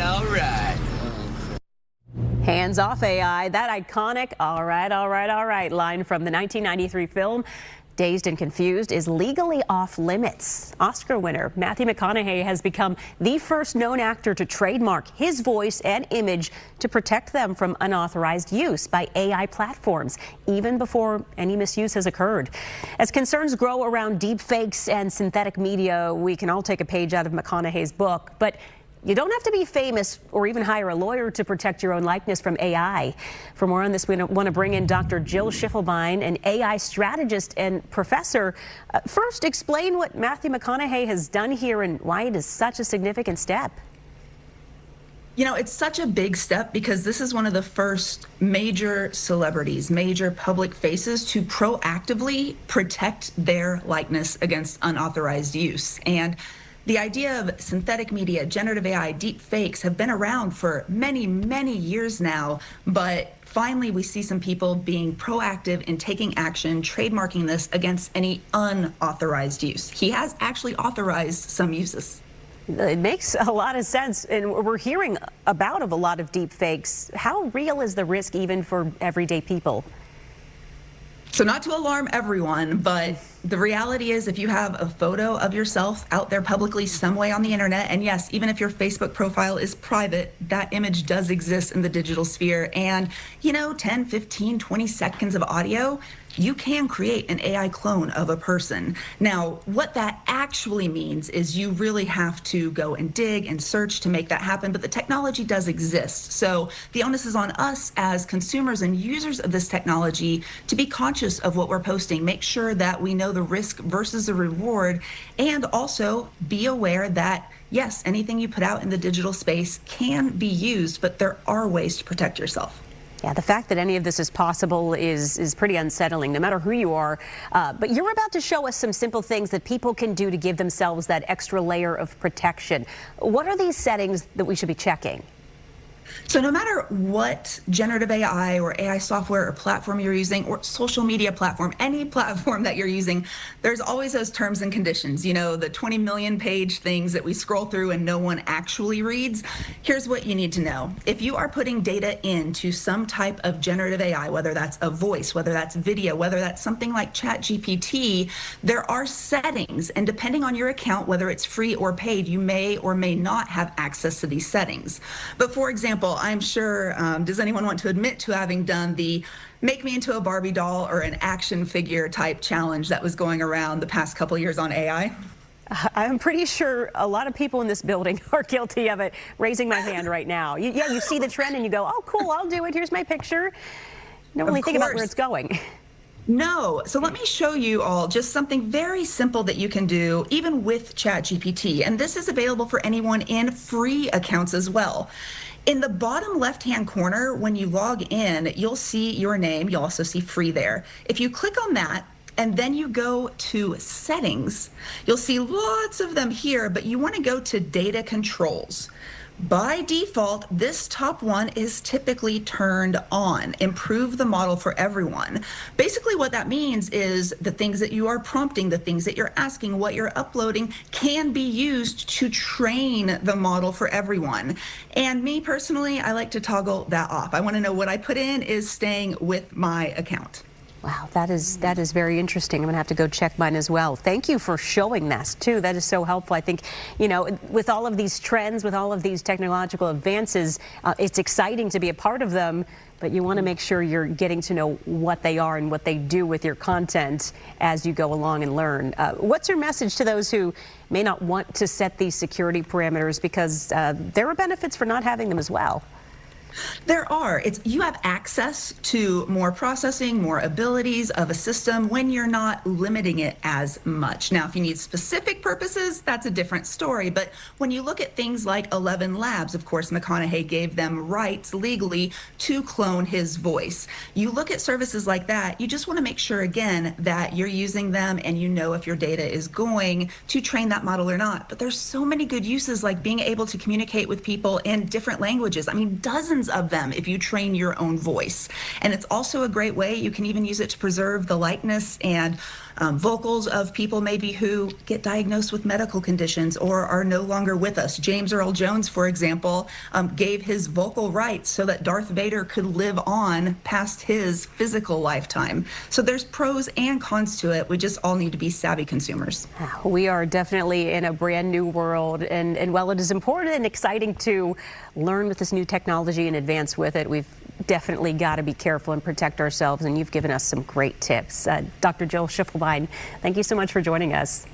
all right. Hands off AI, that iconic all right line from the 1993 film Dazed and Confused is legally off limits. Oscar winner Matthew McConaughey has become the first known actor to trademark his voice and image to protect them from unauthorized use by AI platforms, even before any misuse has occurred. As concerns grow around deep fakes and synthetic media, we can all take a page out of McConaughey's book, but you don't have to be famous or even hire a lawyer to protect your own likeness from AI. For more on this, we want to bring in Dr. Jill Schiefelbein, an AI strategist and professor. First, explain what Matthew McConaughey has done here and why it is such a significant step. You know, it's such a big step because this is one of the first major celebrities, major public faces to proactively protect their likeness against unauthorized use. And the idea of synthetic media, generative AI, deep fakes have been around for many, many years now, but finally we see some people being proactive in taking action, trademarking this against any unauthorized use. He has actually authorized some uses. It makes a lot of sense, and we're hearing about a lot of deep fakes. How real is the risk even for everyday people? So not to alarm everyone, but the reality is if you have a photo of yourself out there publicly some way on the internet, and yes, even if your Facebook profile is private, that image does exist in the digital sphere. And, you know, 10, 15, 20 seconds of audio, you can create an AI clone of a person. Now, what that actually means is you really have to go and dig and search to make that happen, but the technology does exist. So the onus is on us as consumers and users of this technology to be conscious of what we're posting, make sure that we know the risk versus the reward, and also be aware that yes, anything you put out in the digital space can be used, but there are ways to protect yourself. Yeah, the fact that any of this is possible is pretty unsettling, no matter who you are. But you're about to show us some simple things that people can do to give themselves that extra layer of protection. What are these settings that we should be checking? So no matter what generative AI or AI software or platform you're using, or social media platform, any platform that you're using, there's always those terms and conditions, you know, the 20 million page things that we scroll through and no one actually reads. Here's what you need to know. If you are putting data into some type of generative AI, whether that's a voice, whether that's video, whether that's something like ChatGPT, there are settings, and depending on your account, whether it's free or paid, you may or may not have access to these settings. But for example, I'm sure, does anyone want to admit to having done the make me into a Barbie doll or an action figure type challenge that was going around the past couple of years on AI? I'm pretty sure a lot of people in this building are guilty of it. Raising my hand right now. You see the trend and you go, oh, cool, I'll do it. Here's my picture. Don't really think about where it's going. No. So let me show you all just something very simple that you can do even with ChatGPT. And this is available for anyone in free accounts as well. In the bottom left-hand corner, when you log in, you'll see your name. You'll also see free there. If you click on that, and then you go to settings, you'll see lots of them here, but you want to go to data controls. By default, this top one is typically turned on. Improve the model for everyone. Basically what that means is the things that you are prompting, the things that you're asking, what you're uploading can be used to train the model for everyone. And me personally, I like to toggle that off. I want to know what I put in is staying with my account. Wow, that is very interesting. I'm going to have to go check mine as well. Thank you for showing this, too. That is so helpful. I think, you know, with all of these trends, with all of these technological advances, it's exciting to be a part of them, but you want to make sure you're getting to know what they are and what they do with your content as you go along and learn. What's your message to those who may not want to set these security parameters, because there are benefits for not having them as well? There are. You have access to more processing, more abilities of a system when you're not limiting it as much. Now, if you need specific purposes, that's a different story. But when you look at things like 11 Labs, of course, McConaughey gave them rights legally to clone his voice. You look at services like that, you just want to make sure, again, that you're using them and you know if your data is going to train that model or not. But there's so many good uses, like being able to communicate with people in different languages. I mean, dozens of them if you train your own voice. And it's also a great way, you can even use it to preserve the likeness and vocals of people maybe who get diagnosed with medical conditions or are no longer with us. James Earl Jones, for example, gave his vocal rights so that Darth Vader could live on past his physical lifetime. So there's pros and cons to it. We just all need to be savvy consumers. We are definitely in a brand new world, and while it is important and exciting to learn with this new technology and advance with it, we've definitely got to be careful and protect ourselves, and you've given us some great tips. Dr. Jill Schiefelbein, thank you so much for joining us.